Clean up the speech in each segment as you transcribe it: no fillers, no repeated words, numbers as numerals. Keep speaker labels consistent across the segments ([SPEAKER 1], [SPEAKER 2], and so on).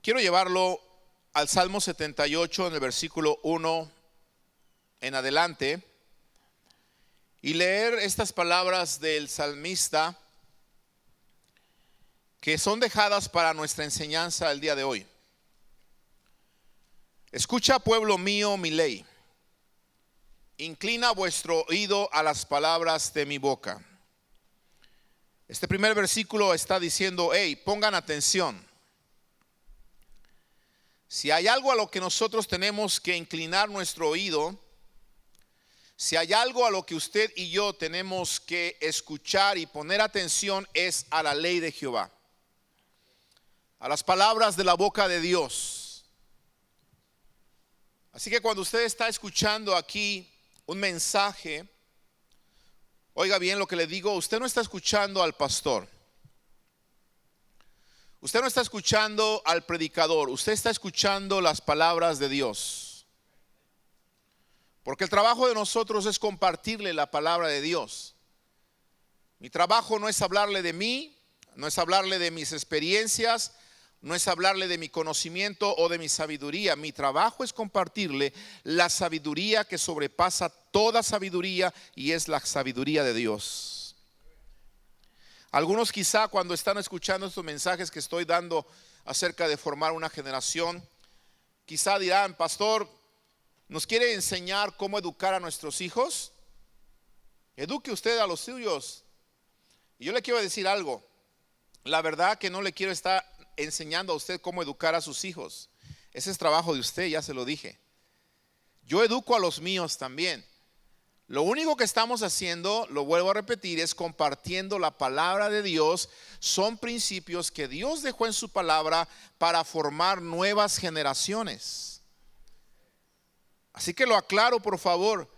[SPEAKER 1] Quiero llevarlo al Salmo 78 en el versículo 1 en adelante y leer estas palabras del salmista que son dejadas para nuestra enseñanza el día de hoy. Escucha, pueblo mío, mi ley. Inclina vuestro oído a las palabras de mi boca. Este primer versículo está diciendo, hey, pongan atención. Si hay algo a lo que nosotros tenemos que inclinar nuestro oído, si hay algo a lo que usted y yo tenemos que escuchar y poner atención, es a la ley de Jehová, a las palabras de la boca de Dios. Así que cuando usted está escuchando aquí un mensaje, oiga bien lo que le digo, usted no está escuchando al pastor. Usted no está escuchando al predicador, usted está escuchando las palabras de Dios. Porque el trabajo de nosotros es compartirle la palabra de Dios. Mi trabajo no es hablarle de mí, no es hablarle de mis experiencias, no es hablarle de mi conocimiento o de mi sabiduría. Mi trabajo es compartirle la sabiduría que sobrepasa toda sabiduría y es la sabiduría de Dios. Algunos quizá cuando están escuchando estos mensajes que estoy dando acerca de formar una generación, quizá dirán, pastor, ¿nos quiere enseñar cómo educar a nuestros hijos? Eduque usted a los suyos. Y yo le quiero decir algo, la verdad que no le quiero estar enseñando a usted cómo educar a sus hijos. Ese es trabajo de usted, ya se lo dije. Yo educo a los míos también. Lo único que estamos haciendo, lo vuelvo a repetir, es compartiendo la palabra de Dios. Son principios que Dios dejó en su palabra para formar nuevas generaciones. Así que lo aclaro, por favor.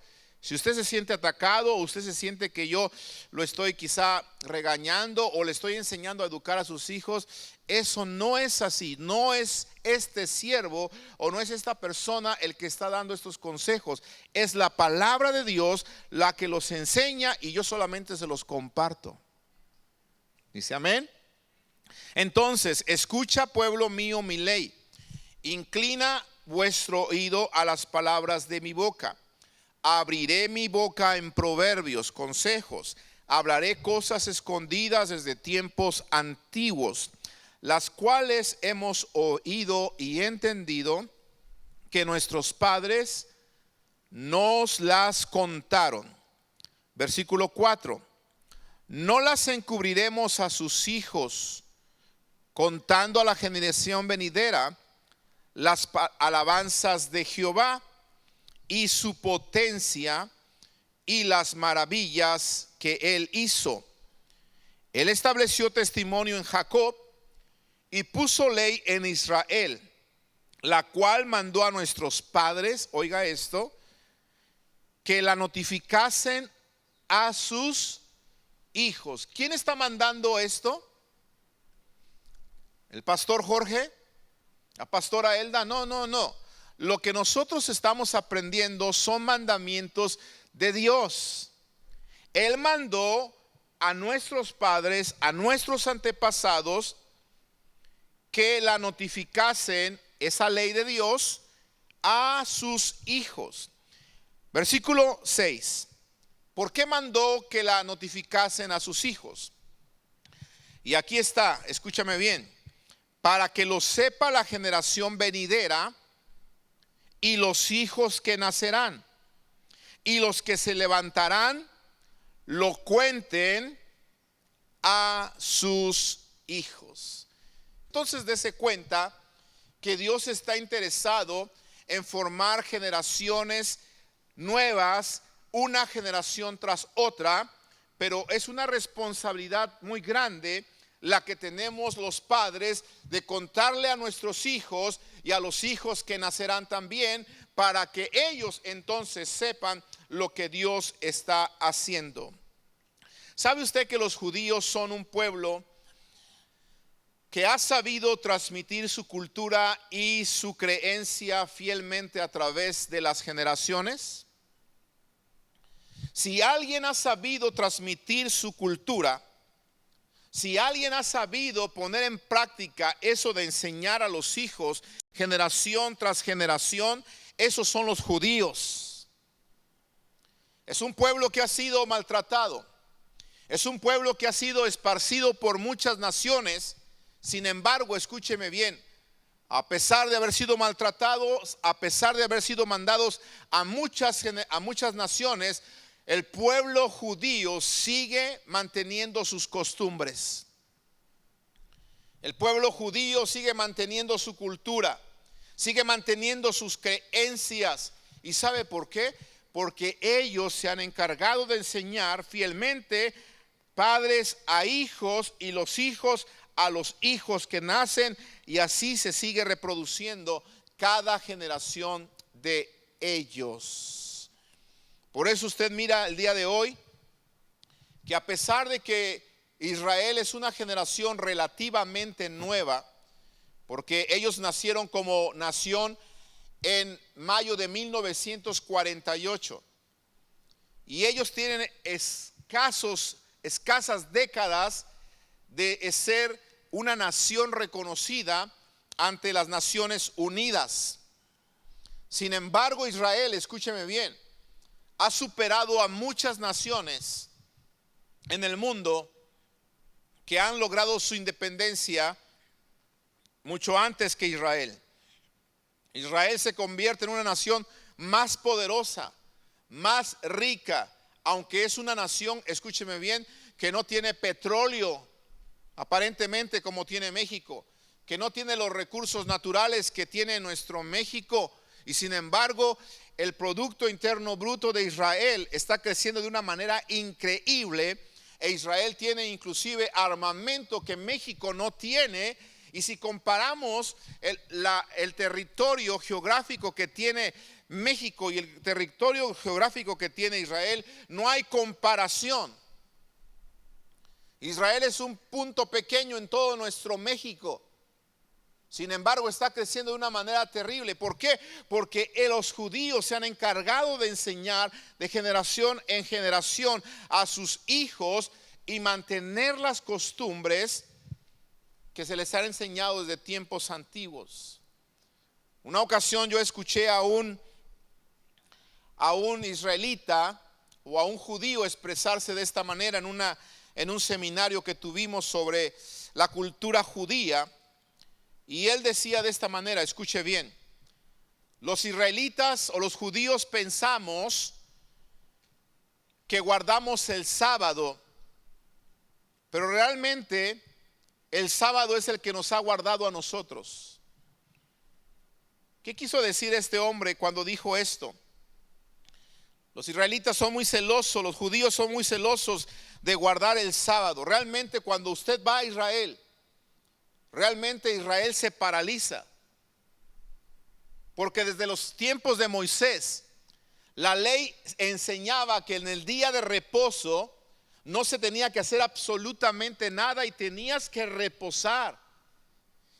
[SPEAKER 1] Si usted se siente atacado o usted se siente que yo lo estoy quizá regañando o le estoy enseñando a educar a sus hijos, eso no es así. No es este siervo o no es esta persona el que está dando estos consejos. Es la palabra de Dios la que los enseña y yo solamente se los comparto. Dice amén. Entonces, escucha, pueblo mío, mi ley. Inclina vuestro oído a las palabras de mi boca. Abriré mi boca en proverbios, consejos. Hablaré cosas escondidas desde tiempos antiguos, las cuales hemos oído y entendido que nuestros padres nos las contaron. Versículo 4. No las encubriremos a sus hijos, contando a la generación venidera las alabanzas de Jehová y su potencia y las maravillas que él hizo. Él estableció testimonio en Jacob y puso ley en Israel, la cual mandó a nuestros padres, oiga esto, que la notificasen a sus hijos. ¿Quién está mandando esto? ¿El pastor Jorge? ¿La pastora Elda? No. Lo que nosotros estamos aprendiendo son mandamientos de Dios. Él mandó a nuestros padres, a nuestros antepasados, que la notificasen, esa ley de Dios, a sus hijos. Versículo 6. ¿Por qué mandó que la notificasen a sus hijos? Y aquí está, escúchame bien. Para que lo sepa la generación venidera y los hijos que nacerán, y los que se levantarán lo cuenten a sus hijos. Entonces dése cuenta que Dios está interesado en formar generaciones nuevas, una generación tras otra, pero es una responsabilidad muy grande la que tenemos los padres de contarle a nuestros hijos y a los hijos que nacerán también, para que ellos entonces sepan lo que Dios está haciendo. ¿Sabe usted que los judíos son un pueblo que ha sabido transmitir su cultura y su creencia fielmente a través de las generaciones? Si alguien ha sabido transmitir su cultura, Si alguien ha sabido poner en práctica eso de enseñar a los hijos generación tras generación, esos son los judíos. Es un pueblo que ha sido maltratado. Es un pueblo que ha sido esparcido por muchas naciones. Sin embargo, escúcheme bien, a pesar de haber sido maltratados, a pesar de haber sido mandados a muchas naciones, el pueblo judío sigue manteniendo sus costumbres. El pueblo judío sigue manteniendo su cultura, sigue manteniendo sus creencias. ¿Y sabe por qué? Porque ellos se han encargado de enseñar fielmente, padres a hijos y los hijos a los hijos que nacen, y así se sigue reproduciendo cada generación de ellos. Por eso usted mira el día de hoy que a pesar de que Israel es una generación relativamente nueva, porque ellos nacieron como nación en mayo de 1948, y ellos tienen escasas décadas de ser una nación reconocida ante las Naciones Unidas. Sin embargo, Israel, escúcheme bien, ha superado a muchas naciones en el mundo que han logrado su independencia mucho antes que Israel. Israel se convierte en una nación más poderosa, más rica, aunque es una nación, escúcheme bien, que no tiene petróleo aparentemente como tiene México, que no tiene los recursos naturales que tiene nuestro México, y sin embargo el Producto Interno Bruto de Israel está creciendo de una manera increíble, e Israel tiene inclusive armamento que México no tiene. Y si comparamos el territorio geográfico que tiene México y el territorio geográfico que tiene Israel, no hay comparación. Israel es un punto pequeño en todo nuestro México. Sin embargo, está creciendo de una manera terrible. ¿Por qué? Porque los judíos se han encargado de enseñar de generación en generación a sus hijos y mantener las costumbres que se les han enseñado desde tiempos antiguos. Una ocasión yo escuché a un israelita o a un judío expresarse de esta manera en un seminario que tuvimos sobre la cultura judía, y él decía de esta manera, escuche bien: los israelitas o los judíos pensamos que guardamos el sábado, pero realmente el sábado es el que nos ha guardado a nosotros. ¿Qué quiso decir este hombre cuando dijo esto? Los israelitas son muy celosos, los judíos son muy celosos de guardar el sábado. Realmente cuando usted va a Israel, realmente Israel se paraliza. Porque desde los tiempos de Moisés, la ley enseñaba que en el día de reposo no se tenía que hacer absolutamente nada y tenías que reposar.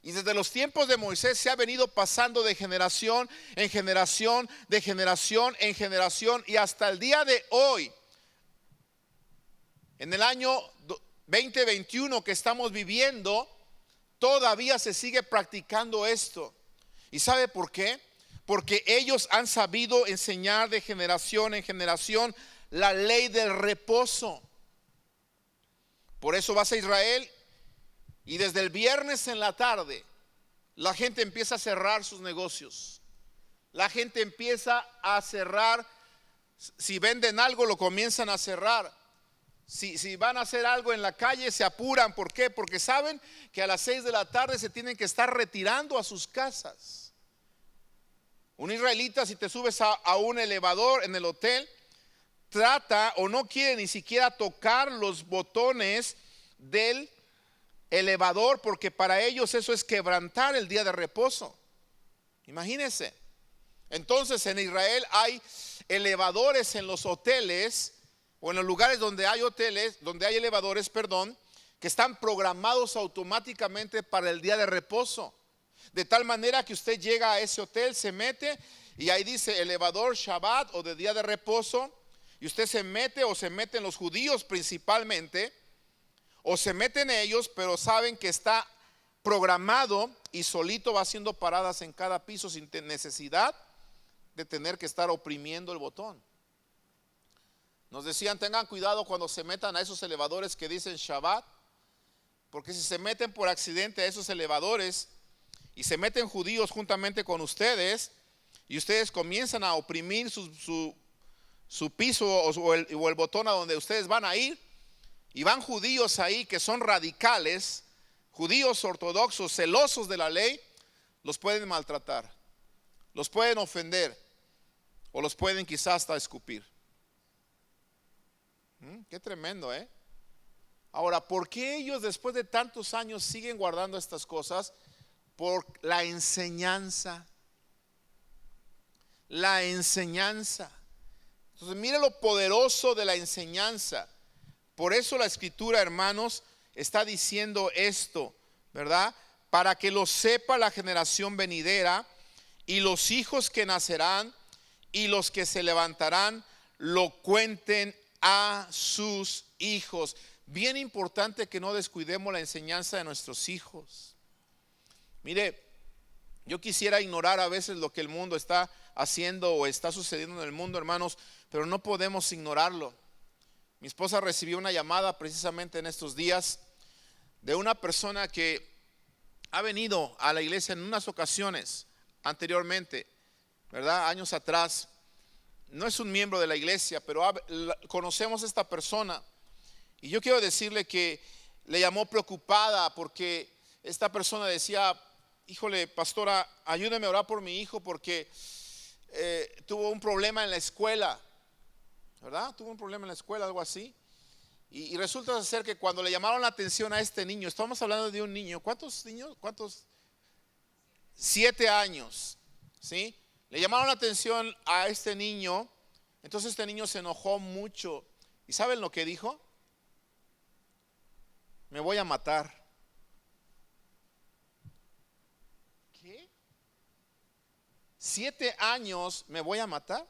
[SPEAKER 1] Y desde los tiempos de Moisés se ha venido pasando de generación en generación, de generación en generación, y hasta el día de hoy, en el año 2021 que estamos viviendo, todavía se sigue practicando esto. ¿Y sabe por qué? Porque ellos han sabido enseñar de generación en generación la ley del reposo. Por eso vas a Israel y desde el viernes en la tarde la gente empieza a cerrar sus negocios. La gente empieza a cerrar. Si venden algo, lo comienzan a cerrar. Si van a hacer algo en la calle, se apuran. ¿Por qué? Porque saben que a las 6 de la tarde se tienen que estar retirando a sus casas. Un israelita, si te subes a un elevador en el hotel, trata o no quiere ni siquiera tocar los botones del elevador, porque para ellos eso es quebrantar el día de reposo. Imagínense. Entonces en Israel hay elevadores en los hoteles, o en los lugares donde hay hoteles, donde hay elevadores, que están programados automáticamente para el día de reposo. De tal manera que usted llega a ese hotel, se mete y ahí dice elevador Shabbat o de día de reposo, y usted se mete, o se meten los judíos principalmente, O se meten ellos, pero saben que está programado y solito va haciendo paradas en cada piso sin necesidad de tener que estar oprimiendo el botón. Nos decían, tengan cuidado cuando se metan a esos elevadores que dicen Shabbat, porque si se meten por accidente a esos elevadores y se meten judíos juntamente con ustedes y ustedes comienzan a oprimir su piso o el botón a donde ustedes van a ir, y van judíos ahí que son radicales, judíos ortodoxos, celosos de la ley, los pueden maltratar, los pueden ofender o los pueden quizás hasta escupir. Qué tremendo, ¿eh? Ahora, ¿por qué ellos después de tantos años siguen guardando estas cosas? Por la enseñanza. La enseñanza. Entonces, mire lo poderoso de la enseñanza. Por eso la Escritura, hermanos, está diciendo esto, ¿verdad? Para que lo sepa la generación venidera y los hijos que nacerán y los que se levantarán lo cuenten a sus hijos. Bien importante que no descuidemos la enseñanza de nuestros hijos. Mire, yo quisiera ignorar a veces lo que el mundo está haciendo o está sucediendo en el mundo, hermanos, pero no podemos ignorarlo. Mi esposa recibió una llamada precisamente en estos días de una persona que ha venido a la iglesia en unas ocasiones anteriormente, ¿verdad? Años atrás. No es un miembro de la iglesia, pero conocemos a esta persona. Y yo quiero decirle que le llamó preocupada porque esta persona decía, híjole, pastora, ayúdeme a orar por mi hijo porque tuvo un problema en la escuela, ¿verdad? Tuvo un problema en la escuela, algo así. Y resulta ser que cuando le llamaron la atención a este niño, estamos hablando de un niño, ¿cuántos niños? ¿Cuántos? 7 años, ¿sí? Le llamaron la atención a este niño, entonces este niño se enojó mucho. ¿Y saben lo que dijo? Me voy a matar. ¿Qué? 7 años, me voy a matar.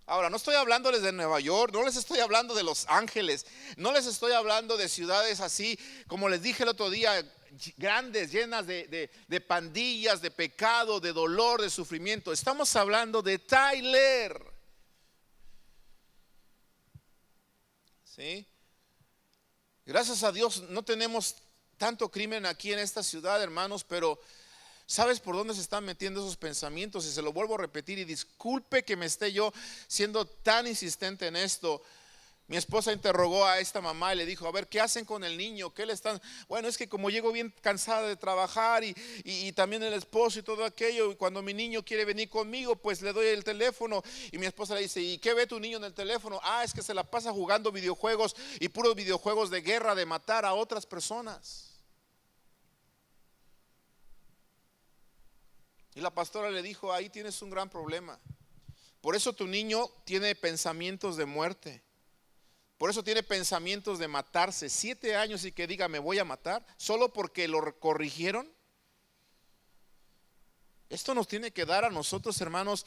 [SPEAKER 1] Ahora, no estoy hablándoles de Nueva York, no les estoy hablando de Los Ángeles, no les estoy hablando de ciudades así, como les dije el otro día, grandes, llenas de pandillas, de pecado, de dolor, de sufrimiento. Estamos hablando de Tyler. ¿Sí? Gracias a Dios no tenemos tanto crimen aquí en esta ciudad, hermanos, pero ¿sabes por dónde se están metiendo esos pensamientos? Y se lo vuelvo a repetir, y disculpe que me esté yo siendo tan insistente en esto. Mi esposa interrogó a esta mamá y le dijo, a ver, ¿qué hacen con el niño? ¿Qué le están? Bueno, es que como llego bien cansada de trabajar y también el esposo y todo aquello, y cuando mi niño quiere venir conmigo, pues le doy el teléfono. Y mi esposa le dice, ¿y qué ve tu niño en el teléfono? Ah, es que se la pasa jugando videojuegos y puros videojuegos de guerra, de matar a otras personas. Y la pastora le dijo, ahí tienes un gran problema. Por eso tu niño tiene pensamientos de muerte. Por eso tiene pensamientos de matarse. 7 años y que diga me voy a matar, solo porque lo corrigieron. Esto nos tiene que dar a nosotros, hermanos.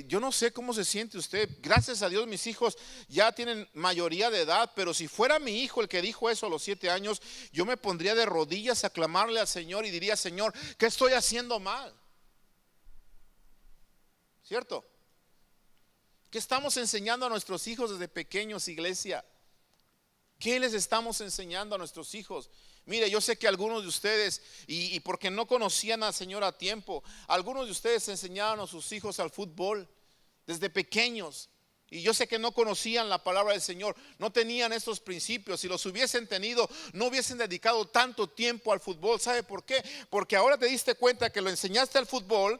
[SPEAKER 1] Yo no sé cómo se siente usted. Gracias a Dios mis hijos ya tienen mayoría de edad, pero si fuera mi hijo el que dijo eso a los 7 años, yo me pondría de rodillas a clamarle al Señor y diría, Señor, ¿qué estoy haciendo mal? ¿Cierto? ¿Qué estamos enseñando a nuestros hijos desde pequeños, iglesia? ¿Qué les estamos enseñando a nuestros hijos? Mire, yo sé que algunos de ustedes, y porque no conocían al Señor a tiempo, algunos de ustedes enseñaron a sus hijos al fútbol desde pequeños. Y yo sé que no conocían la palabra del Señor, no tenían estos principios. Si los hubiesen tenido, no hubiesen dedicado tanto tiempo al fútbol. ¿Sabe por qué? Porque ahora te diste cuenta que lo enseñaste al fútbol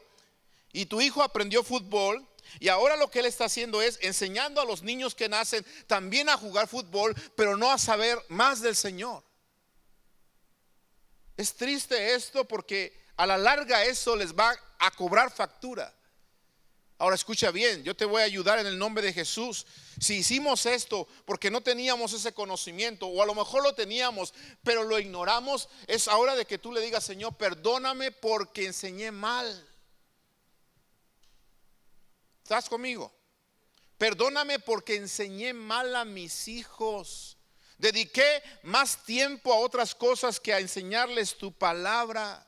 [SPEAKER 1] y tu hijo aprendió fútbol. Y ahora lo que él está haciendo es enseñando a los niños que nacen también a jugar fútbol, pero no a saber más del Señor. Es triste esto porque a la larga eso les va a cobrar factura. Ahora escucha bien, yo te voy a ayudar en el nombre de Jesús. Si hicimos esto porque no teníamos ese conocimiento, o a lo mejor lo teníamos pero lo ignoramos, es hora de que tú le digas, Señor, perdóname porque enseñé mal. ¿Estás conmigo? Perdóname porque enseñé mal a mis hijos. Dediqué más tiempo a otras cosas que a enseñarles tu palabra.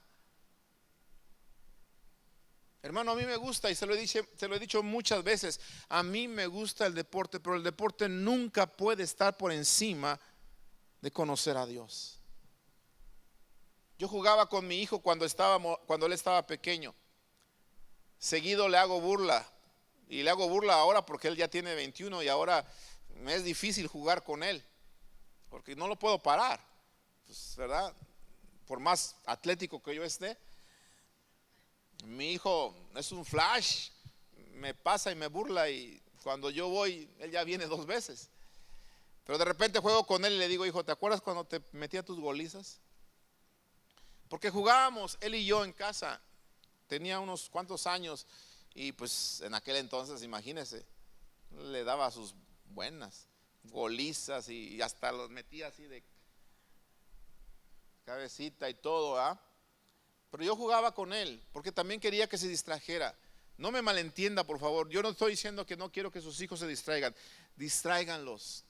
[SPEAKER 1] Hermano, a mí me gusta, y se lo he dicho muchas veces, a mí me gusta el deporte, pero el deporte nunca puede estar por encima de conocer a Dios. Yo jugaba con mi hijo cuando él estaba pequeño. Seguido le hago burla, y le hago burla ahora porque él ya tiene 21 y ahora me es difícil jugar con él, porque no lo puedo parar, pues, ¿verdad? Por más atlético que yo esté. Mi hijo es un flash, me pasa y me burla, y cuando yo voy, él ya viene 2 veces. Pero de repente juego con él y le digo: hijo, ¿te acuerdas cuando te metía tus golizas? Porque jugábamos él y yo en casa. Tenía unos cuantos años, y pues en aquel entonces, imagínese, le daba sus buenas golizas y hasta los metía así de cabecita y todo, ¿ah? Pero yo jugaba con él porque también quería que se distrajera. No me malentienda, por favor. Yo no estoy diciendo que no quiero que sus hijos se distraigan. Distráiganlos,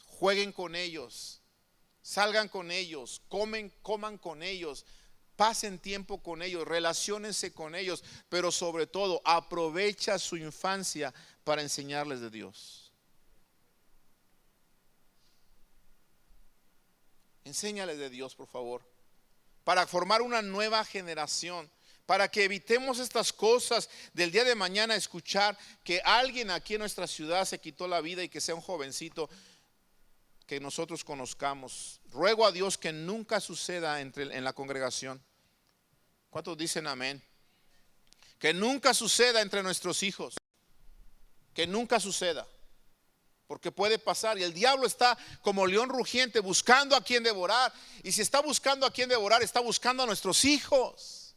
[SPEAKER 1] jueguen con ellos, salgan con ellos, coman con ellos, pasen tiempo con ellos, relaciónense con ellos, pero sobre todo aprovecha su infancia para enseñarles de Dios. Enséñales de Dios, por favor, para formar una nueva generación, para que evitemos estas cosas del día de mañana, escuchar que alguien aquí en nuestra ciudad se quitó la vida y que sea un jovencito que nosotros conozcamos. Ruego a Dios que nunca suceda en la congregación. ¿Cuántos dicen amén? Que nunca suceda entre nuestros hijos, que nunca suceda, porque puede pasar, y el diablo está como león rugiente buscando a quien devorar, y si está buscando a quien devorar, está buscando a nuestros hijos.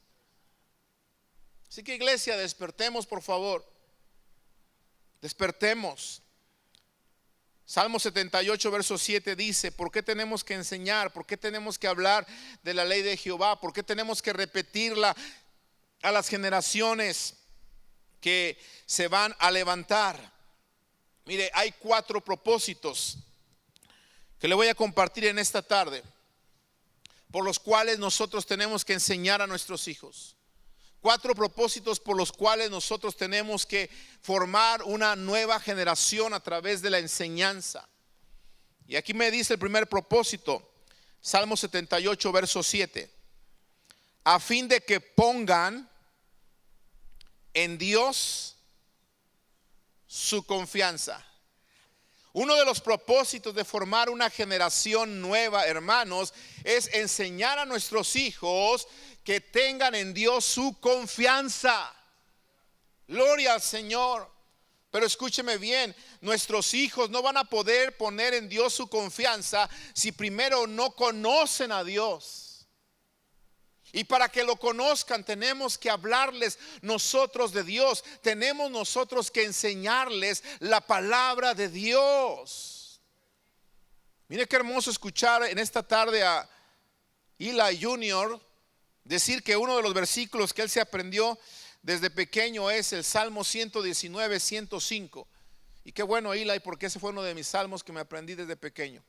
[SPEAKER 1] Así que, iglesia, despertemos, por favor, despertemos. Salmo 78 verso 7 dice: ¿por qué tenemos que enseñar? ¿Por qué tenemos que hablar de la ley de Jehová? ¿Por qué tenemos que repetirla a las generaciones que se van a levantar? Mire, hay 4 propósitos que le voy a compartir en esta tarde, por los cuales nosotros tenemos que enseñar a nuestros hijos. 4 propósitos por los cuales nosotros tenemos que formar una nueva generación a través de la enseñanza. Y aquí me dice el primer propósito, Salmo 78 verso 7: a fin de que pongan en Dios su confianza. Uno de los propósitos de formar una generación nueva, hermanos, es enseñar a nuestros hijos que tengan en Dios su confianza. Gloria al Señor. Pero escúcheme bien, nuestros hijos no van a poder poner en Dios su confianza si primero no conocen a Dios. Y para que lo conozcan tenemos que hablarles nosotros de Dios. Tenemos nosotros que enseñarles la palabra de Dios. Mire qué hermoso escuchar en esta tarde a Eli Jr. decir que uno de los versículos que él se aprendió desde pequeño es el Salmo 119, 105. Y qué bueno, Eli, porque ese fue uno de mis salmos que me aprendí desde pequeño.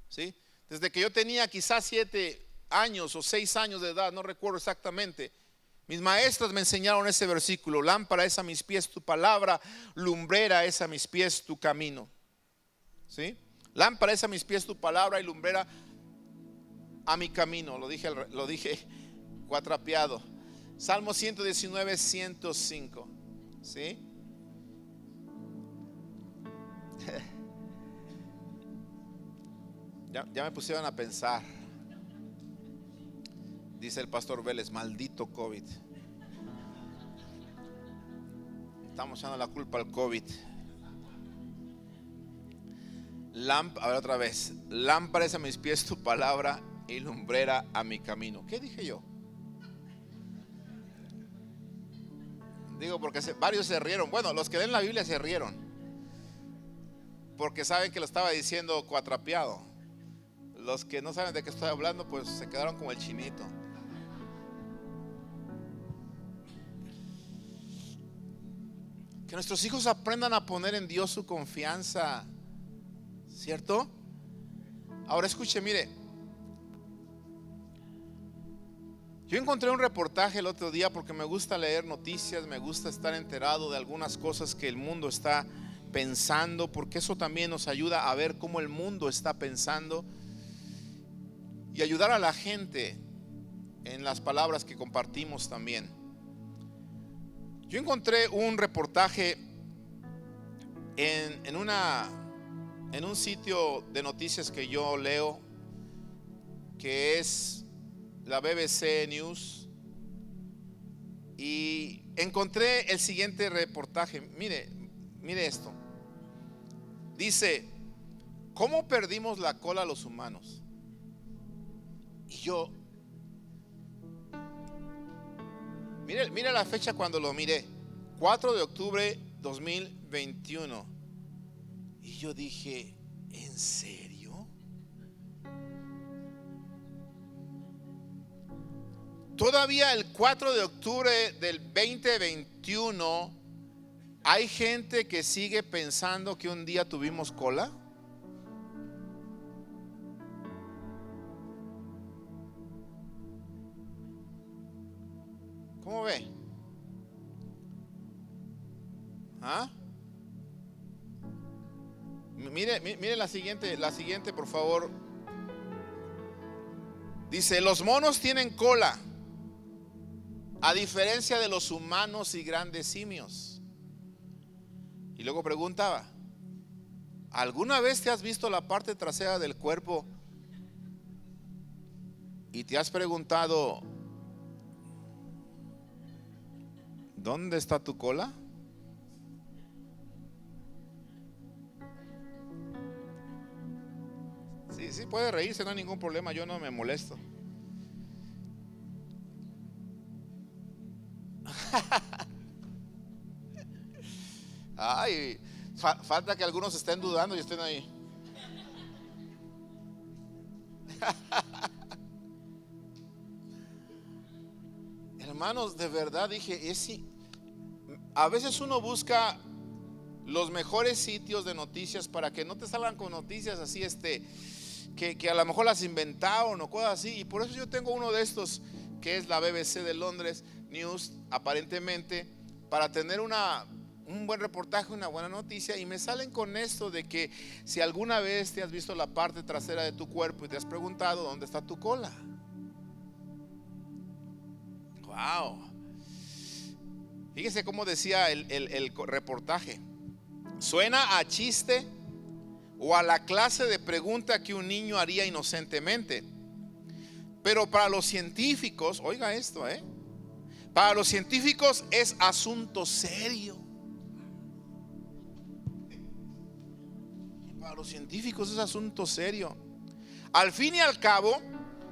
[SPEAKER 1] ¿Sí? Desde que yo tenía quizás 7 años o 6 años de edad, no recuerdo exactamente, mis maestras me enseñaron ese versículo: lámpara es a mis pies tu palabra, lumbrera es a mis pies tu camino. ¿Sí? Lámpara es a mis pies tu palabra y lumbrera a mi camino. Lo dije cuatrapeado. Salmo 119, 105. ¿Sí? Ya me pusieron a pensar. Dice el pastor Vélez: maldito COVID. Estamos echando la culpa al COVID. A ver otra vez: lámpara es a mis pies tu palabra y lumbrera a mi camino. ¿Qué dije yo? Digo porque varios se rieron. Bueno, los que leen la Biblia se rieron, porque saben que lo estaba diciendo cuatrapeado. Los que no saben de qué estoy hablando, pues se quedaron como el chinito. Que nuestros hijos aprendan a poner en Dios su confianza. ¿Cierto? Ahora escuche, mire. Yo encontré un reportaje el otro día porque me gusta leer noticias, me gusta estar enterado de algunas cosas que el mundo está pensando, porque eso también nos ayuda a ver cómo el mundo está pensando y ayudar a la gente en las palabras que compartimos también. Yo encontré un reportaje en un sitio de noticias que yo leo, que es la BBC News, y encontré el siguiente reportaje. Mire esto. Dice: ¿cómo perdimos la cola los humanos? Y yo, mire la fecha cuando lo miré, 4 de octubre 2021. Y yo dije, ¿en serio? Todavía el 4 de octubre del 2021 hay gente que sigue pensando que un día tuvimos cola. ¿Cómo ve? ¿Ah? Mire la siguiente, por favor. Dice: los monos tienen cola, a diferencia de los humanos y grandes simios. Y luego preguntaba: ¿alguna vez te has visto la parte trasera del cuerpo y te has preguntado, ¿dónde está tu cola? Sí, puede reírse, no hay ningún problema, yo no me molesto. Ay, falta que algunos estén dudando y estén ahí. Hermanos, de verdad dije, a veces uno busca los mejores sitios de noticias para que no te salgan con noticias así, que a lo mejor las inventaron o cosas así. Y por eso yo tengo uno de estos, que es la BBC de Londres News, aparentemente, para tener un buen reportaje, una buena noticia. Y me salen con esto de que si alguna vez te has visto la parte trasera de tu cuerpo y te has preguntado dónde está tu cola. Wow. Fíjese cómo decía el reportaje. Suena a chiste o a la clase de pregunta que un niño haría inocentemente, pero para los científicos, oiga esto, para los científicos es asunto serio. Para los científicos es asunto serio. Al fin y al cabo,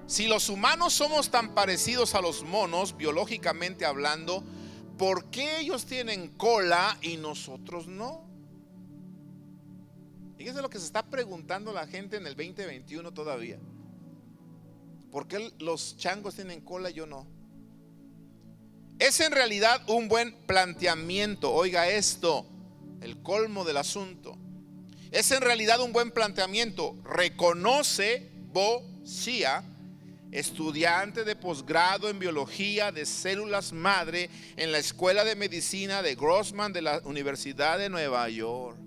[SPEAKER 1] si los humanos somos tan parecidos a los monos, biológicamente hablando, ¿por qué ellos tienen cola y nosotros no? Fíjense lo que se está preguntando la gente en el 2021 todavía. ¿Por qué los changos tienen cola y yo no? Es en realidad un buen planteamiento. Oiga esto, el colmo del asunto. Es en realidad un buen planteamiento. Reconoce Bo Xia, estudiante de posgrado en biología de células madre en la Escuela de Medicina de Grossman de la Universidad de Nueva York.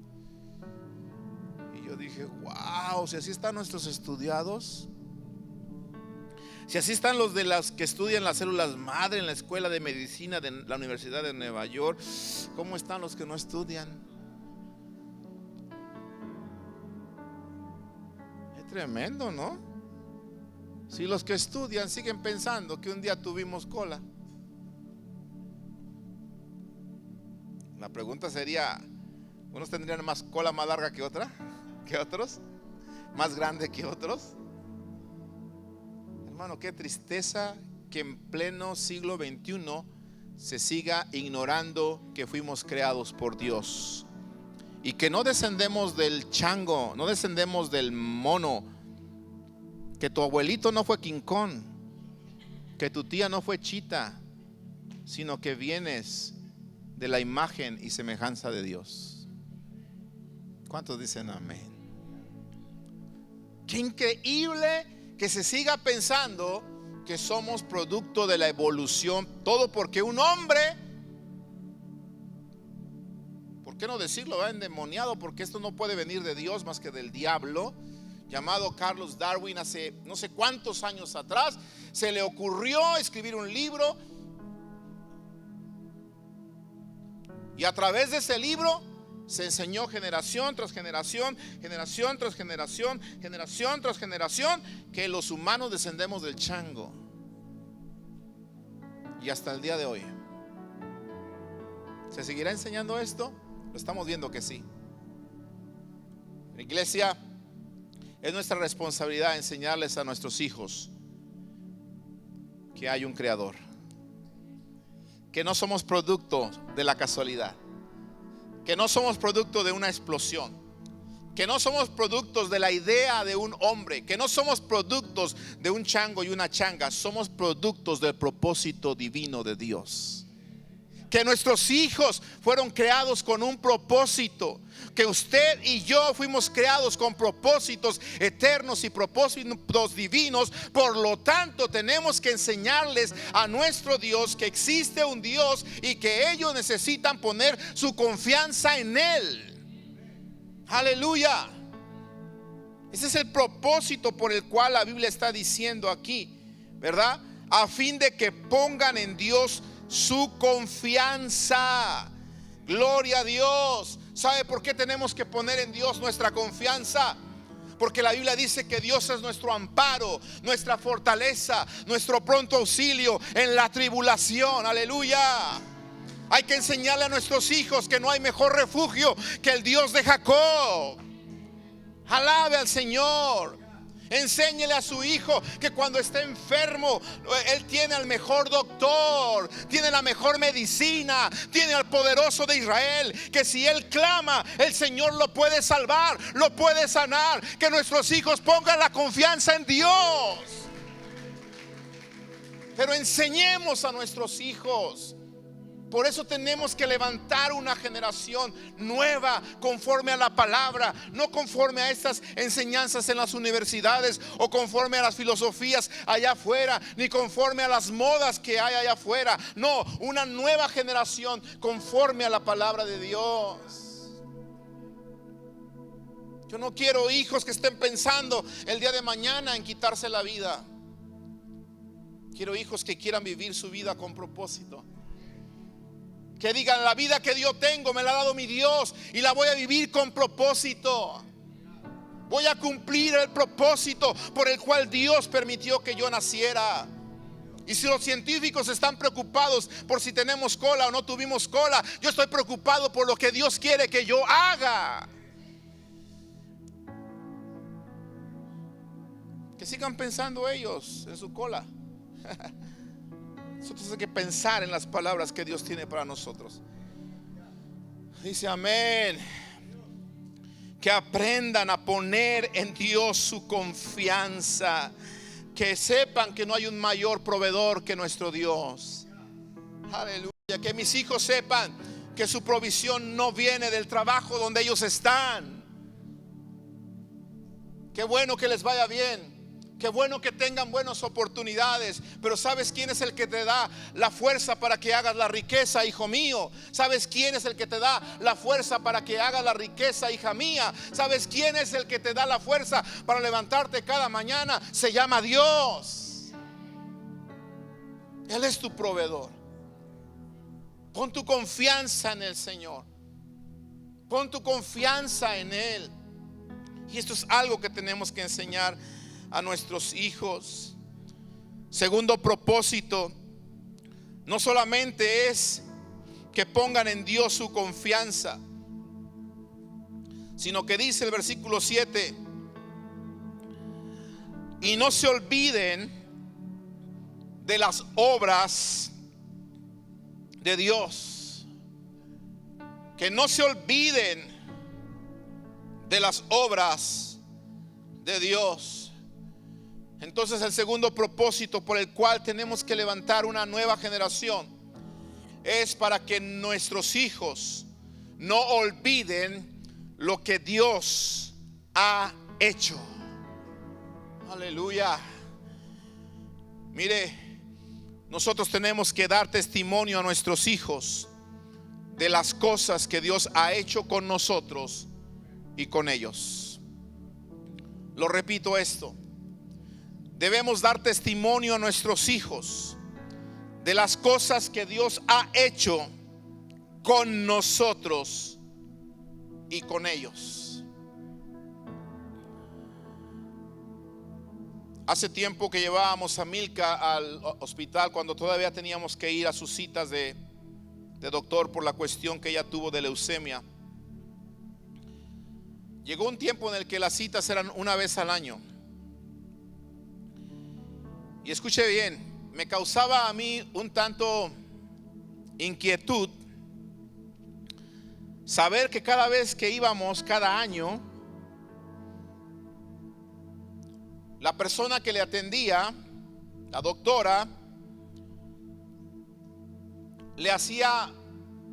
[SPEAKER 1] Y yo dije, wow, si así están nuestros estudiados, si así están los de las que estudian las células madre en la Escuela de Medicina de la Universidad de Nueva York, ¿cómo están los que no estudian? Es tremendo, ¿no? Si los que estudian siguen pensando que un día tuvimos cola. La pregunta sería, ¿unos tendrían más cola más larga que otros? ¿Más grande que otros? Hermano, qué tristeza que en pleno siglo XXI se siga ignorando que fuimos creados por Dios y que no descendemos del chango, no descendemos del mono, que tu abuelito no fue King Kong, que tu tía no fue Chita, sino que vienes de la imagen y semejanza de Dios. ¿Cuántos dicen amén? Qué increíble que se siga pensando que somos producto de la evolución. Todo porque un hombre, ¿por qué no decirlo? Endemoniado, porque esto no puede venir de Dios más que del diablo, llamado Charles Darwin, hace no sé cuántos años atrás, se le ocurrió escribir un libro. Y a través de ese libro se enseñó generación tras generación, generación tras generación, generación tras generación, que los humanos descendemos del chango. Y hasta el día de hoy, ¿se seguirá enseñando esto? Lo estamos viendo que sí. En la iglesia, es nuestra responsabilidad enseñarles a nuestros hijos que hay un creador, que no somos producto de la casualidad, que no somos producto de una explosión, que no somos productos de la idea de un hombre, que no somos productos de un chango y una changa. Somos productos del propósito divino de Dios. Que nuestros hijos fueron creados con un propósito, que usted y yo fuimos creados con propósitos eternos y propósitos divinos. Por lo tanto, tenemos que enseñarles a nuestro Dios que existe un Dios y que ellos necesitan poner su confianza en Él. Aleluya. Ese es el propósito por el cual la Biblia está diciendo aquí, ¿verdad? A fin de que pongan en Dios su confianza. Gloria a Dios. ¿Sabe por qué tenemos que poner en Dios nuestra confianza? Porque la Biblia dice que Dios es nuestro amparo, nuestra fortaleza, nuestro pronto auxilio en la tribulación. Aleluya. Hay que enseñarle a nuestros hijos que no hay mejor refugio que el Dios de Jacob. Alabe al Señor. Enséñele a su hijo que cuando esté enfermo, él tiene al mejor doctor, tiene la mejor medicina, tiene al poderoso de Israel, que si él clama, el Señor lo puede salvar, lo puede sanar. Que nuestros hijos pongan la confianza en Dios. Pero enseñemos a nuestros hijos. Por eso tenemos que levantar una generación nueva conforme a la palabra, no conforme a estas enseñanzas en las universidades o conforme a las filosofías allá afuera, ni conforme a las modas que hay allá afuera. No, una nueva generación conforme a la palabra de Dios. Yo no quiero hijos que estén pensando el día de mañana en quitarse la vida. Quiero hijos que quieran vivir su vida con propósito. Que digan: la vida que yo tengo me la ha dado mi Dios y la voy a vivir con propósito. Voy a cumplir el propósito por el cual Dios permitió que yo naciera. Y si los científicos están preocupados por si tenemos cola o no tuvimos cola, yo estoy preocupado por lo que Dios quiere que yo haga. Que sigan pensando ellos en su cola. Nosotros hay que pensar en las palabras que Dios tiene para nosotros. Dice amén. Que aprendan a poner en Dios su confianza. Que sepan que no hay un mayor proveedor que nuestro Dios. Aleluya. Que mis hijos sepan que su provisión no viene del trabajo donde ellos están. Qué bueno que les vaya bien. Qué bueno que tengan buenas oportunidades. Pero ¿sabes quién es el que te da la fuerza para que hagas la riqueza, hijo mío? ¿Sabes quién es el que te da la fuerza para que hagas la riqueza, hija mía? ¿Sabes quién es el que te da la fuerza para levantarte cada mañana? Se llama Dios. Él es tu proveedor. Pon tu confianza en el Señor. Pon tu confianza en Él. Y esto es algo que tenemos que enseñar a nuestros hijos. Segundo propósito, no solamente es que pongan en Dios su confianza, sino que dice el versículo 7: y no se olviden de las obras de Dios. Que no se olviden de las obras de Dios. Entonces el segundo propósito por el cual tenemos que levantar una nueva generación es para que nuestros hijos no olviden lo que Dios ha hecho. Aleluya. Mire, nosotros tenemos que dar testimonio a nuestros hijos de las cosas que Dios ha hecho con nosotros y con ellos. Lo repito esto. Debemos dar testimonio a nuestros hijos de las cosas que Dios ha hecho con nosotros y con ellos. Hace tiempo que llevábamos a Milka al hospital cuando todavía teníamos que ir a sus citas de doctor por la cuestión que ella tuvo de leucemia. Llegó un tiempo en el que las citas eran una vez al año. Y escuche bien, me causaba a mí un tanto inquietud saber que cada vez que íbamos, cada año, la persona que le atendía, la doctora, le hacía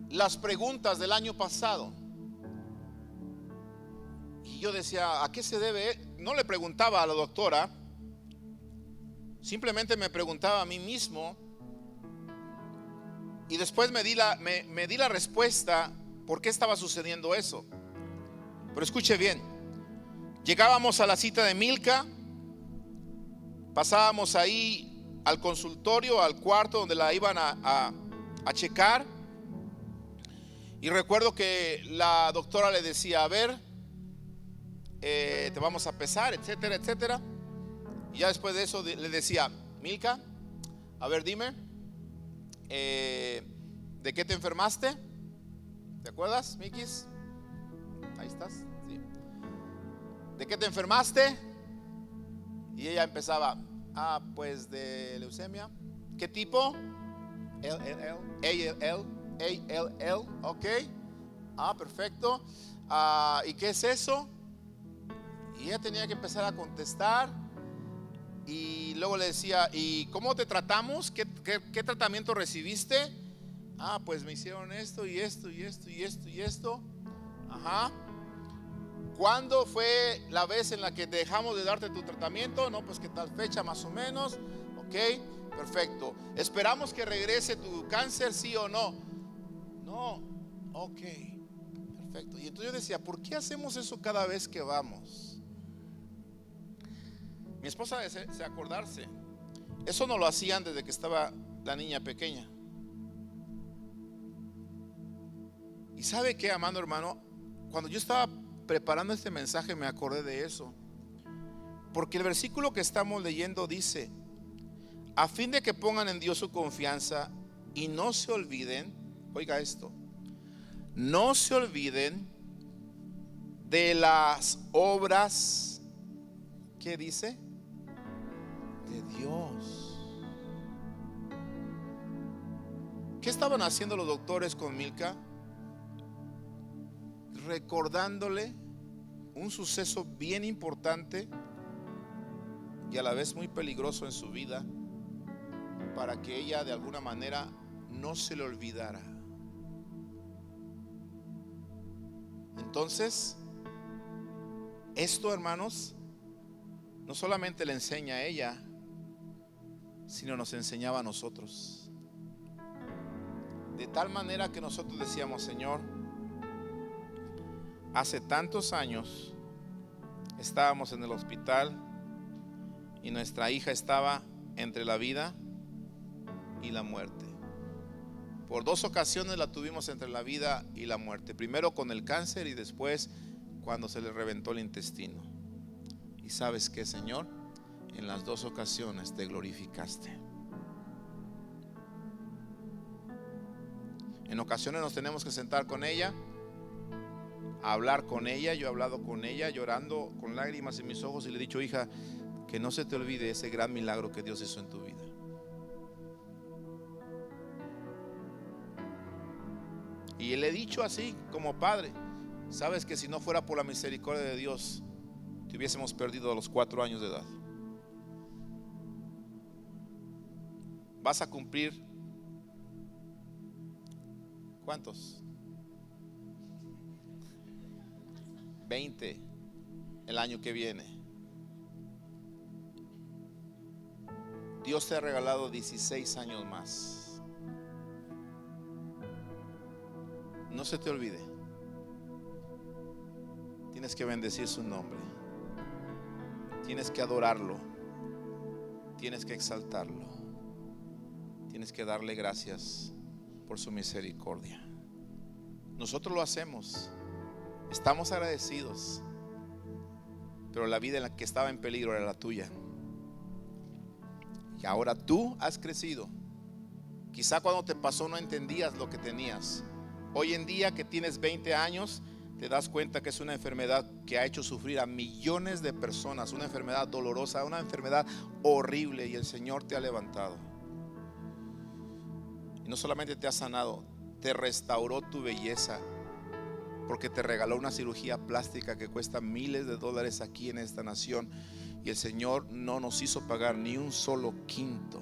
[SPEAKER 1] las preguntas del año pasado. Y yo decía, ¿a qué se debe? No le preguntaba a la doctora, simplemente me preguntaba a mí mismo. Y después me di la respuesta por qué estaba sucediendo eso. Pero escuche bien, llegábamos a la cita de Milka, pasábamos ahí al consultorio, al cuarto donde la iban a checar. Y recuerdo que la doctora le decía, a ver, te vamos a pesar, etcétera, etcétera. Y ya después de eso le decía, Milka, a ver, dime, ¿de qué te enfermaste? ¿Te acuerdas, Mikis? Ahí estás, sí. ¿De qué te enfermaste? Y ella empezaba, pues de leucemia. ¿Qué tipo? ALL, ok. Perfecto. ¿Y qué es eso? Y ella tenía que empezar a contestar. Y luego le decía, ¿y cómo te tratamos? ¿Qué tratamiento recibiste? Pues me hicieron esto y esto y esto y esto y esto. Ajá. ¿Cuándo fue la vez en la que dejamos de darte tu tratamiento? No, pues que tal fecha más o menos. Ok, perfecto. ¿Esperamos que regrese tu cáncer, sí o no? No. Ok, perfecto. Y entonces yo decía, ¿por qué hacemos eso cada vez que vamos? Mi esposa desea acordarse. Eso no lo hacían desde que estaba la niña pequeña. Y ¿sabe qué, amado hermano? Cuando yo estaba preparando este mensaje me acordé de eso. Porque el versículo que estamos leyendo dice, a fin de que pongan en Dios su confianza y no se olviden, oiga esto, no se olviden de las obras, ¿qué dice? De Dios. ¿Qué estaban haciendo los doctores con Milka? Recordándole un suceso bien importante y a la vez muy peligroso en su vida, para que ella de alguna manera no se le olvidara. Entonces, esto, hermanos, no solamente le enseña a ella, sino nos enseñaba a nosotros. De tal manera que nosotros decíamos, Señor, hace tantos años estábamos en el hospital y nuestra hija estaba entre la vida y la muerte. Por 2 ocasiones la tuvimos entre la vida y la muerte. Primero con el cáncer y después cuando se le reventó el intestino. Y ¿sabes qué, Señor? En las 2 ocasiones te glorificaste. En ocasiones nos tenemos que sentar con ella, a hablar con ella. Yo he hablado con ella llorando con lágrimas en mis ojos y le he dicho, hija, que no se te olvide ese gran milagro que Dios hizo en tu vida. Y le he dicho así como padre, sabes que si no fuera por la misericordia de Dios, te hubiésemos perdido a los 4 años de edad. Vas a cumplir, ¿cuántos? 20 el año que viene. Dios te ha regalado 16 años más. No se te olvide. Tienes que bendecir su nombre. Tienes que adorarlo. Tienes que exaltarlo. Tienes que darle gracias por su misericordia. Nosotros lo hacemos. Estamos agradecidos. Pero la vida en la que estaba en peligro era la tuya. Y ahora tú has crecido. Quizá cuando te pasó no entendías lo que tenías. Hoy en día que tienes 20 años, te das cuenta que es una enfermedad que ha hecho sufrir a millones de personas. Una enfermedad dolorosa, una enfermedad horrible. Y el Señor te ha levantado. Y no solamente te ha sanado, te restauró tu belleza. Porque te regaló una cirugía plástica que cuesta miles de dólares aquí en esta nación. Y el Señor no nos hizo pagar ni un solo quinto.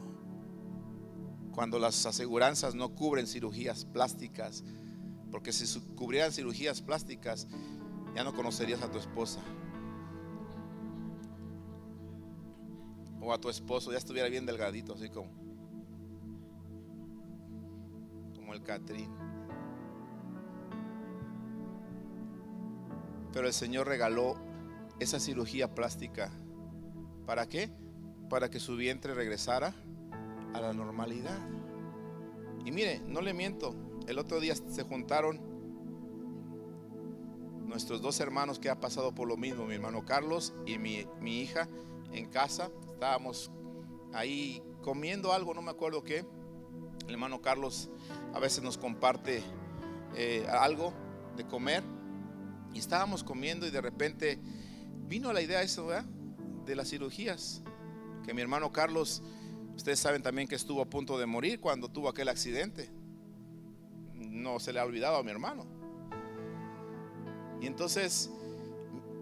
[SPEAKER 1] Cuando las aseguranzas no cubren cirugías plásticas, porque si cubrieran cirugías plásticas, ya no conocerías a tu esposa o a tu esposo, ya estuviera bien delgadito, así como el Catrín. Pero el Señor regaló esa cirugía plástica. ¿Para qué? Para que su vientre regresara a la normalidad. Y mire, no le miento, el otro día se juntaron nuestros dos hermanos que ha pasado por lo mismo, mi hermano Carlos y mi hija, en casa. Estábamos ahí comiendo algo, no me acuerdo qué. El hermano Carlos a veces nos comparte algo de comer. Y estábamos comiendo y de repente vino la idea eso, ¿verdad? De las cirugías. Que mi hermano Carlos, ustedes saben también que estuvo a punto de morir cuando tuvo aquel accidente. No se le ha olvidado a mi hermano. Y entonces,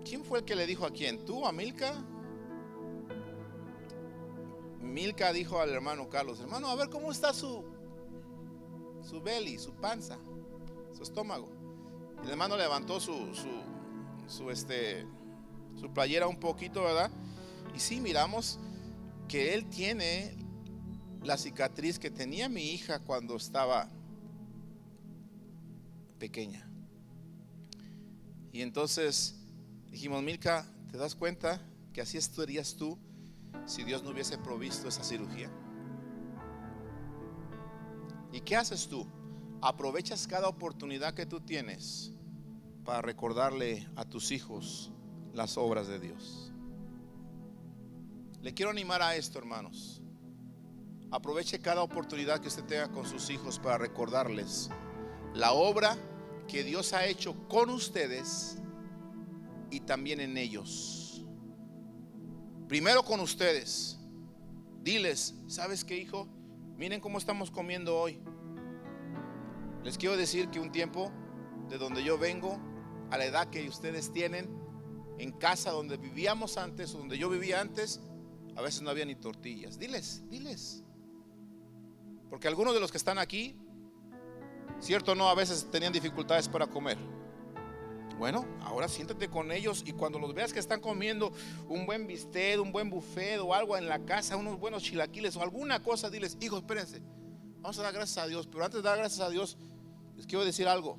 [SPEAKER 1] ¿quién fue el que le dijo a quién? ¿Tú, a Milka? Milka dijo al hermano Carlos: hermano, a ver cómo está su belly, su panza, su estómago. El hermano levantó su playera un poquito, ¿verdad? Y sí, miramos que él tiene la cicatriz que tenía mi hija cuando estaba pequeña. Y entonces dijimos: Milka, ¿te das cuenta que así estarías tú si Dios no hubiese provisto esa cirugía? ¿Y qué haces tú? Aprovechas cada oportunidad que tú tienes para recordarle a tus hijos las obras de Dios. Le quiero animar a esto, hermanos. Aproveche cada oportunidad que usted tenga con sus hijos para recordarles la obra que Dios ha hecho con ustedes y también en ellos. Primero con ustedes. Diles: ¿sabes qué, hijo? Miren cómo estamos comiendo hoy. Les quiero decir que un tiempo de donde yo vengo, a la edad que ustedes tienen, en casa donde vivíamos antes, o donde yo vivía antes, a veces no había ni tortillas. Diles. Porque algunos de los que están aquí, cierto o no, a veces tenían dificultades para comer. Bueno, ahora siéntate con ellos y cuando los veas que están comiendo un buen bistec, un buen buffet o algo en la casa, unos buenos chilaquiles o alguna cosa, diles: hijos, espérense, vamos a dar gracias a Dios. Pero antes de dar gracias a Dios, les quiero decir algo.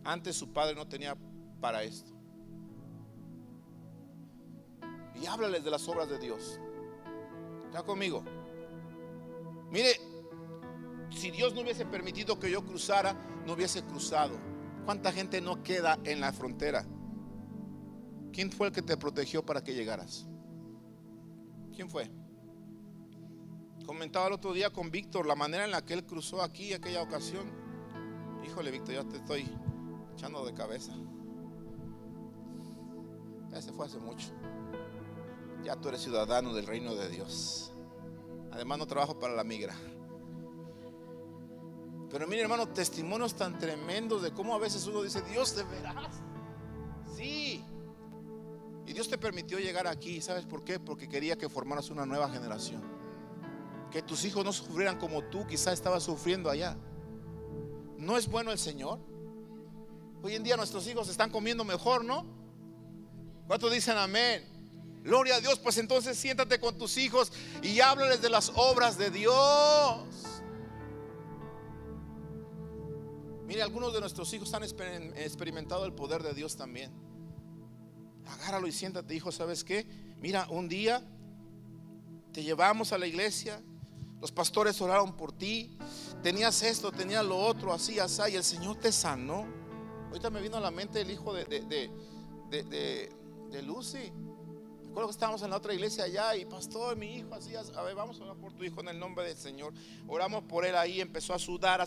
[SPEAKER 1] Antes su padre no tenía para esto. Y háblales de las obras de Dios. ¿Está conmigo? Mire, si Dios no hubiese permitido que yo cruzara, no hubiese cruzado. ¿Cuánta gente no queda en la frontera? ¿Quién fue el que te protegió para que llegaras? ¿Quién fue? Comentaba el otro día con Víctor la manera en la que él cruzó aquí aquella ocasión. Híjole, Víctor, ya te estoy echando de cabeza. Ya se fue hace mucho. Ya tú eres ciudadano del reino de Dios. Además no trabajo para la migra. Pero mire, hermano, testimonios tan tremendos de cómo a veces uno dice: Dios, ¿de veras? Sí. Y Dios te permitió llegar aquí. ¿Sabes por qué? Porque quería que formaras una nueva generación. Que tus hijos no sufrieran como tú quizás estabas sufriendo allá. ¿No es bueno el Señor? Hoy en día nuestros hijos están comiendo mejor, ¿no? ¿Cuántos dicen amén? Gloria a Dios. Pues entonces siéntate con tus hijos y háblales de las obras de Dios. Mire, algunos de nuestros hijos han experimentado el poder de Dios también. Agárralo y siéntate, hijo. ¿Sabes qué? Mira, un día te llevamos a la iglesia, los pastores oraron por ti, tenías esto, tenías lo otro, así, así, y el Señor te sanó. Ahorita me vino a la mente el hijo de Lucy. Recuerdo que estábamos en la otra iglesia allá y pastor, mi hijo, así, a ver, vamos a orar por tu hijo en el nombre del Señor. Oramos por él ahí, empezó a sudar,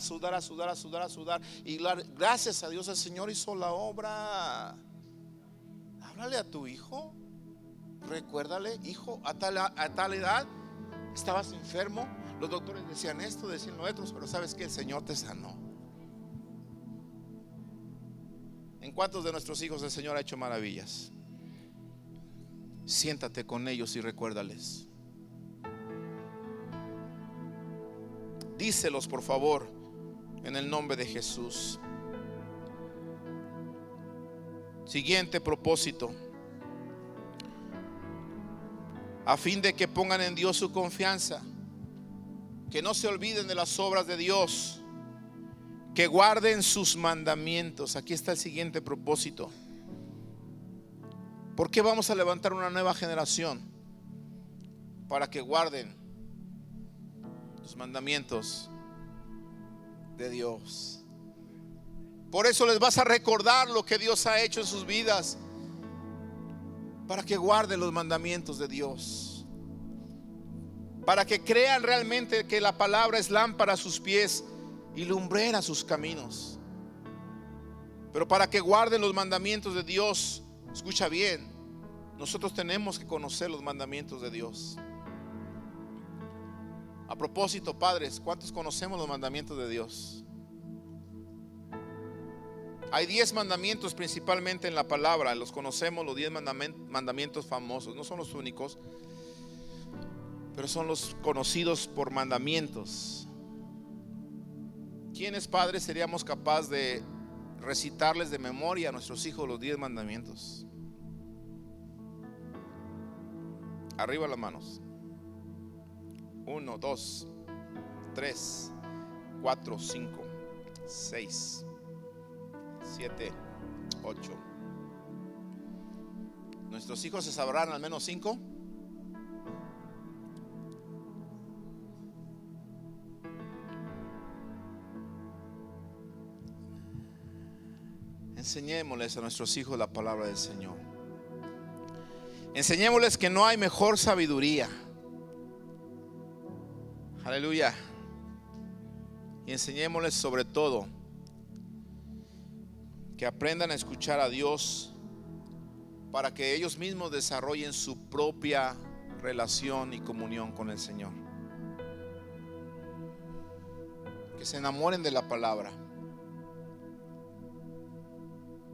[SPEAKER 1] y gracias a Dios el Señor hizo la obra. Háblale a tu hijo, recuérdale, hijo, a tal edad estabas enfermo, los doctores decían esto, decían lo otro, pero sabes que el Señor te sanó. ¿En cuántos de nuestros hijos el Señor ha hecho maravillas? Siéntate con ellos y recuérdales. Díselos, por favor, en el nombre de Jesús. Siguiente propósito: a fin de que pongan en Dios su confianza, que no se olviden de las obras de Dios, que guarden sus mandamientos. Aquí está el siguiente propósito. ¿Por qué vamos a levantar una nueva generación? Para que guarden los mandamientos de Dios. Por eso les vas a recordar lo que Dios ha hecho en sus vidas, para que guarden los mandamientos de Dios, para que crean realmente que la palabra es lámpara a sus pies y lumbrera sus caminos. Pero para que guarden los mandamientos de Dios, escucha bien, nosotros tenemos que conocer los mandamientos de Dios. A propósito, padres, ¿cuántos conocemos los mandamientos de Dios? Hay 10 mandamientos principalmente en la palabra. Los conocemos, los 10 mandamientos famosos. No son los únicos, pero son los conocidos por mandamientos. ¿Quiénes, padres, seríamos capaces de recitarles de memoria a nuestros hijos los 10 mandamientos? Arriba las manos. 1, 2, 3, 4, 5, 6, 7, 8. ¿Nuestros hijos se sabrán al menos 5? Enseñémosles a nuestros hijos la palabra del Señor. Enseñémosles que no hay mejor sabiduría. Aleluya. Y enseñémosles sobre todo que aprendan a escuchar a Dios, para que ellos mismos desarrollen su propia relación y comunión con el Señor. Que se enamoren de la palabra.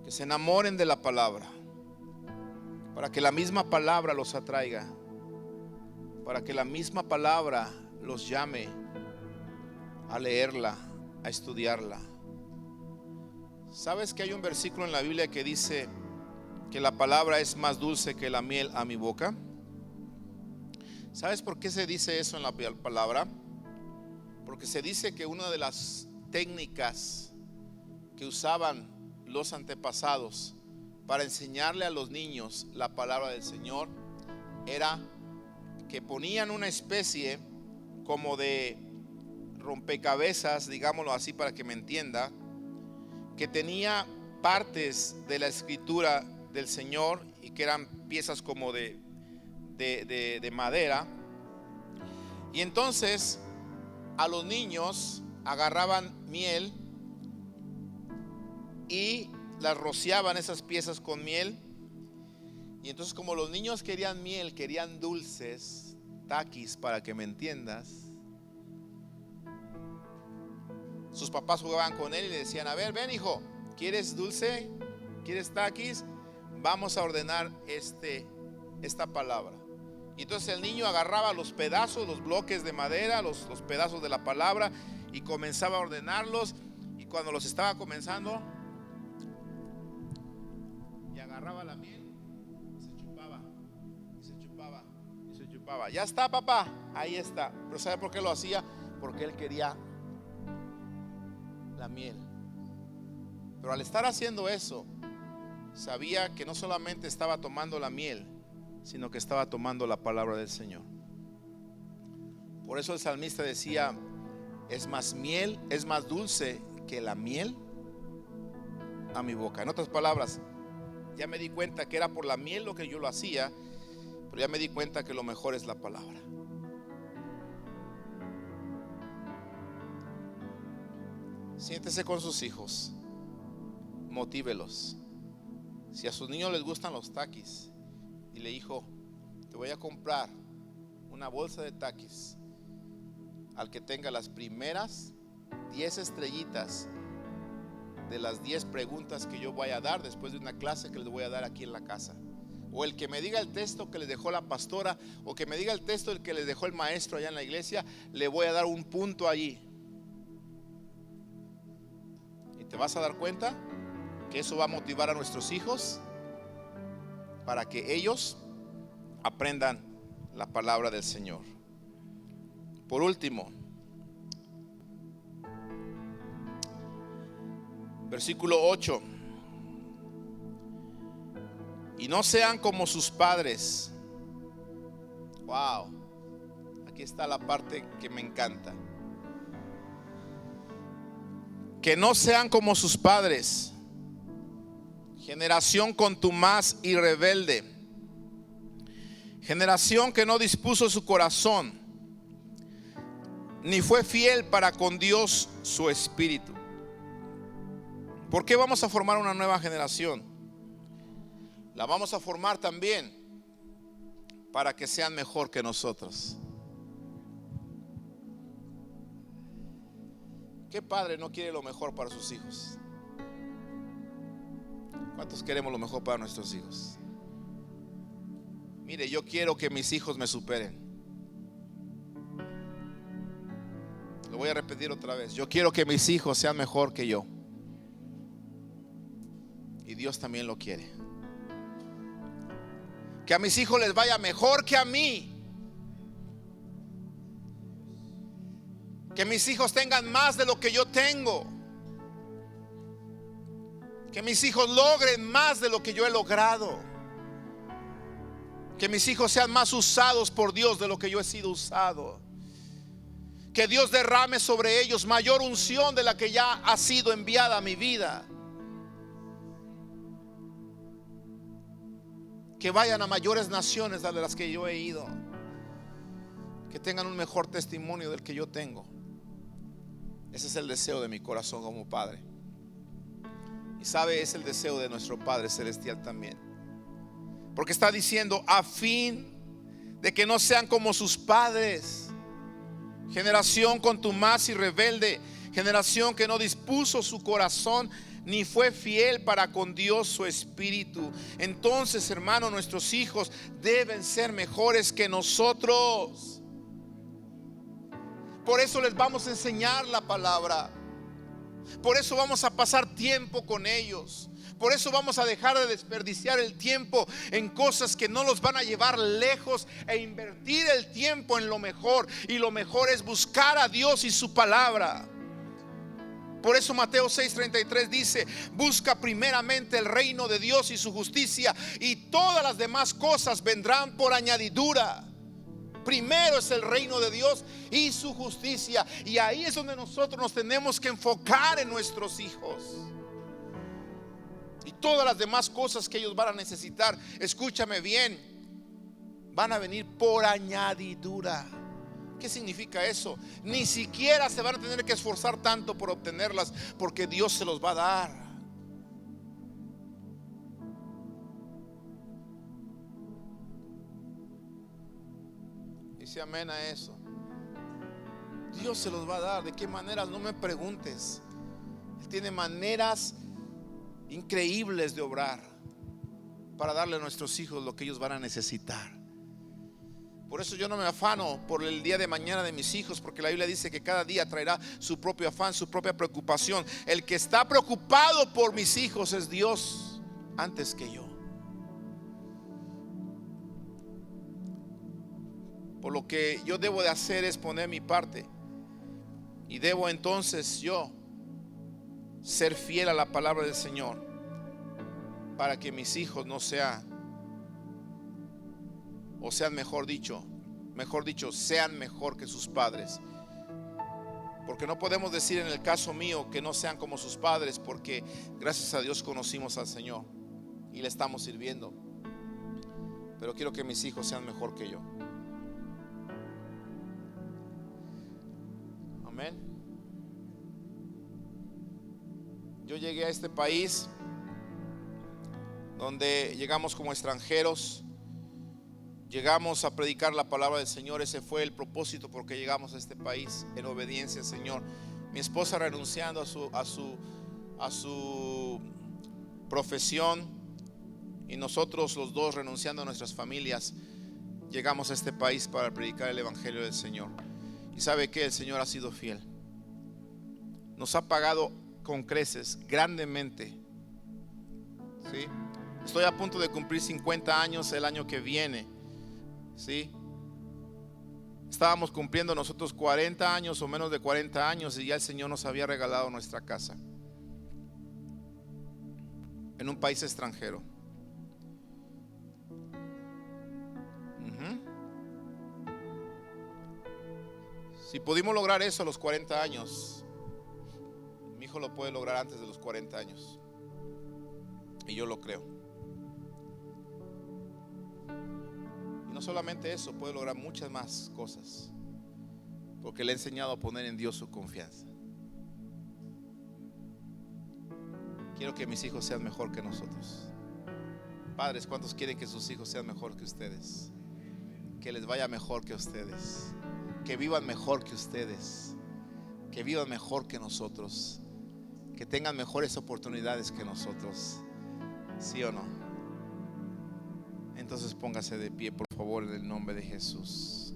[SPEAKER 1] Que se enamoren de la palabra, para que la misma palabra los atraiga, para que la misma palabra los llame a leerla, a estudiarla. ¿Sabes que hay un versículo en la Biblia que dice que la palabra es más dulce que la miel a mi boca? ¿Sabes por qué se dice eso en la palabra? Porque se dice que una de las técnicas que usaban los antepasados para enseñarle a los niños la palabra del Señor era que ponían una especie como de rompecabezas, digámoslo así para que me entienda, que tenía partes de la escritura del Señor y que eran piezas como de madera. Y entonces a los niños agarraban miel y las rociaban esas piezas con miel. Y entonces, como los niños querían miel, querían dulces, taquis para que me entiendas, sus papás jugaban con él y le decían: a ver, ven hijo, ¿quieres dulce? ¿Quieres taquis? Vamos a ordenar esta palabra. Y entonces el niño agarraba los pedazos, los bloques de madera, los pedazos de la palabra, y comenzaba a ordenarlos. Y cuando los estaba comenzando, y agarraba la miel, se chupaba. Ya está, papá, ahí está. Pero ¿sabe por qué lo hacía? Porque él quería la miel. Pero al estar haciendo eso, sabía que no solamente estaba tomando la miel, sino que estaba tomando la palabra del Señor. Por eso el salmista decía: es más miel, es más dulce que la miel a mi boca. En otras palabras, ya me di cuenta que era por la miel lo que yo lo hacía, pero ya me di cuenta que lo mejor es la palabra. Siéntese con sus hijos, motívelos. Si a sus niños les gustan los taquis, dile: hijo, te voy a comprar una bolsa de taquis al que tenga las primeras 10 estrellitas de las 10 preguntas que yo voy a dar después de una clase que les voy a dar aquí en la casa. O el que me diga el texto que les dejó la pastora, o que me diga el texto el que les dejó el maestro allá en la iglesia, le voy a dar un punto allí. Y te vas a dar cuenta que eso va a motivar a nuestros hijos para que ellos aprendan la palabra del Señor. Por último, versículo 8: y no sean como sus padres. Wow, aquí está la parte que me encanta. Que no sean como sus padres, generación contumaz y rebelde, generación que no dispuso su corazón, ni fue fiel para con Dios su espíritu. ¿Por qué vamos a formar una nueva generación? La vamos a formar también para que sean mejor que nosotros. ¿Qué padre no quiere lo mejor para sus hijos? ¿Cuántos queremos lo mejor para nuestros hijos? Mire, yo quiero que mis hijos me superen. Lo voy a repetir otra vez. Yo quiero que mis hijos sean mejor que yo. Y Dios también lo quiere. Que a mis hijos les vaya mejor que a mí. Que mis hijos tengan más de lo que yo tengo. Que mis hijos logren más de lo que yo he logrado. Que mis hijos sean más usados por Dios de lo que yo he sido usado. Que Dios derrame sobre ellos mayor unción de la que ya ha sido enviada a mi vida. Que vayan a mayores naciones de las que yo he ido. Que tengan un mejor testimonio del que yo tengo. Ese es el deseo de mi corazón como padre. Y sabe, es el deseo de nuestro Padre Celestial también. Porque está diciendo: a fin de que no sean como sus padres, generación contumaz y rebelde, generación que no dispuso su corazón ni fue fiel para con Dios su espíritu. Entonces, hermano, nuestros hijos deben ser mejores que nosotros. Por eso les vamos a enseñar la palabra. Por eso vamos a pasar tiempo con ellos. Por eso vamos a dejar de desperdiciar el tiempo en cosas que no los van a llevar lejos, e invertir el tiempo en lo mejor. Y lo mejor es buscar a Dios y su palabra. Por eso Mateo 6:33 dice: busca primeramente el reino de Dios y su justicia, y todas las demás cosas vendrán por añadidura. Primero es el reino de Dios y su justicia. Y ahí es donde nosotros nos tenemos que enfocar en nuestros hijos. Y todas las demás cosas que ellos van a necesitar, escúchame bien, van a venir por añadidura. ¿Qué significa eso? Ni siquiera se van a tener que esforzar tanto por obtenerlas, porque Dios se los va a dar. Dice amén a eso. Dios se los va a dar. ¿De qué maneras? No me preguntes. Él tiene maneras increíbles de obrar para darle a nuestros hijos lo que ellos van a necesitar. Por eso yo no me afano por el día de mañana de mis hijos, porque la Biblia dice que cada día traerá su propio afán, su propia preocupación. El que está preocupado por mis hijos es Dios antes que yo. Por lo que yo debo de hacer es poner mi parte. Y debo entonces yo ser fiel a la palabra del Señor, para que mis hijos no sean, o sean mejor dicho, sean mejor que sus padres. Porque no podemos decir en el caso mío que no sean como sus padres, porque gracias a Dios conocimos al Señor y le estamos sirviendo. Pero quiero que mis hijos sean mejor que yo. Amén. Yo llegué a este país donde llegamos como extranjeros. Llegamos a predicar la palabra del Señor. Ese fue el propósito por que llegamos a este país, en obediencia al Señor. Mi esposa renunciando a su profesión, y nosotros los dos renunciando a nuestras familias, llegamos a este país para predicar el evangelio del Señor. Y sabe que el Señor ha sido fiel. Nos ha pagado con creces grandemente. ¿Sí? Estoy a punto de cumplir 50 años el año que viene. ¿Sí? Estábamos cumpliendo nosotros 40 años o menos de 40 años y ya el Señor nos había regalado nuestra casa en un país extranjero. Si pudimos lograr eso a los 40 años, mi hijo lo puede lograr antes de los 40 años. Y yo lo creo. Y no solamente eso, puede lograr muchas más cosas, porque le he enseñado a poner en Dios su confianza. Quiero que mis hijos sean mejor que nosotros. Padres, ¿cuántos quieren que sus hijos sean mejor que ustedes? Que les vaya mejor que ustedes, que vivan mejor que ustedes, que vivan mejor que nosotros, que tengan mejores oportunidades que nosotros. ¿Sí o no? Entonces póngase de pie, por favor, en el nombre de Jesús.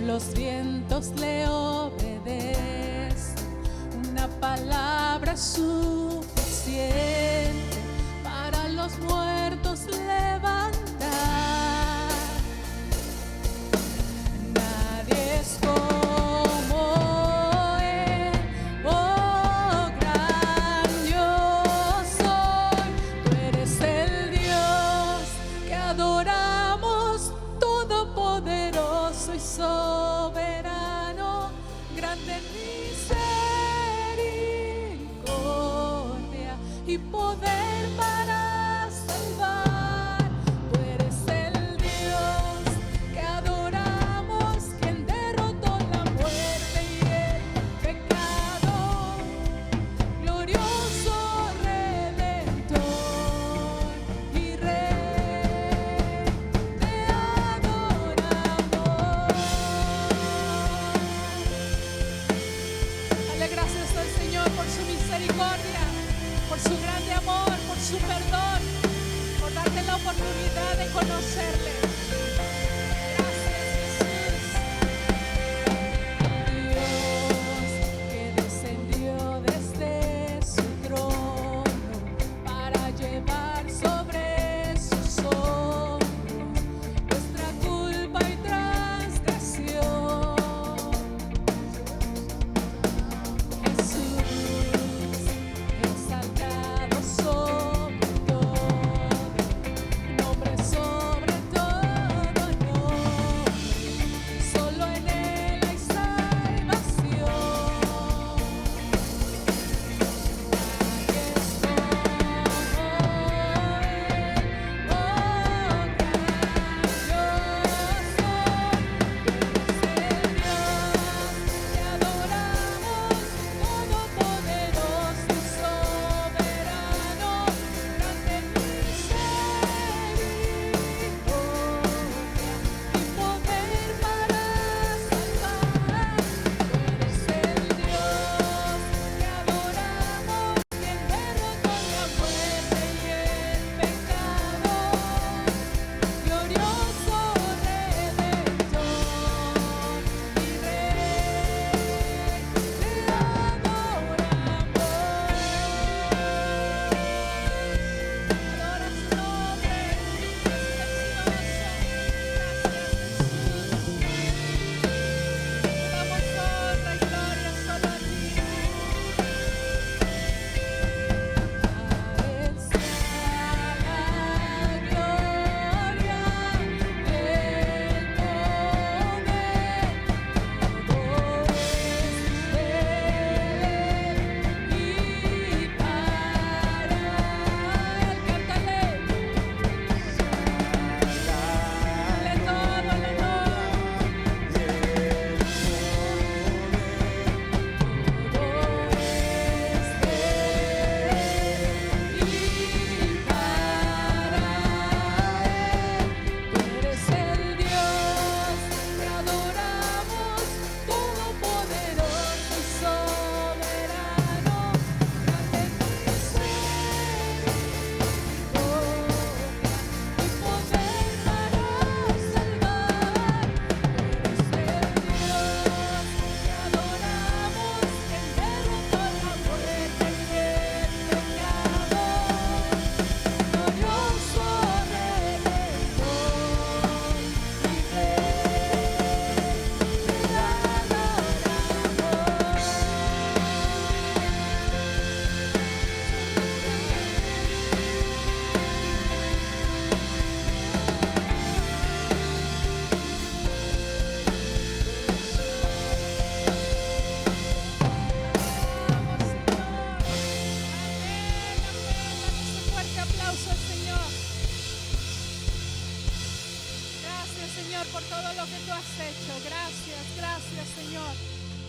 [SPEAKER 2] Los vientos le obedecen, una palabra suficiente para los muertos levantar. Nadie es como Él, oh gran yo soy. Tú eres el Dios que adoramos, todopoderoso y soberano, grande en misericordia y poder para salvar. Tú eres el Dios que adoramos, quien derrotó la muerte y el pecado, glorioso Redentor y Rey, te adoramos. Dale gracias al Señor por su misericordia, por su grande amor, por su perdón, por darte la oportunidad de conocerle. Gracias, Jesús. Dios que descendió desde su trono para llevar sobre sus hombros nuestra culpa y transgresión. Jesús, exaltado sobre todo, nombre sobre todo aplauso al Señor. Gracias, Señor, por todo lo que tú has hecho. Gracias, gracias, Señor.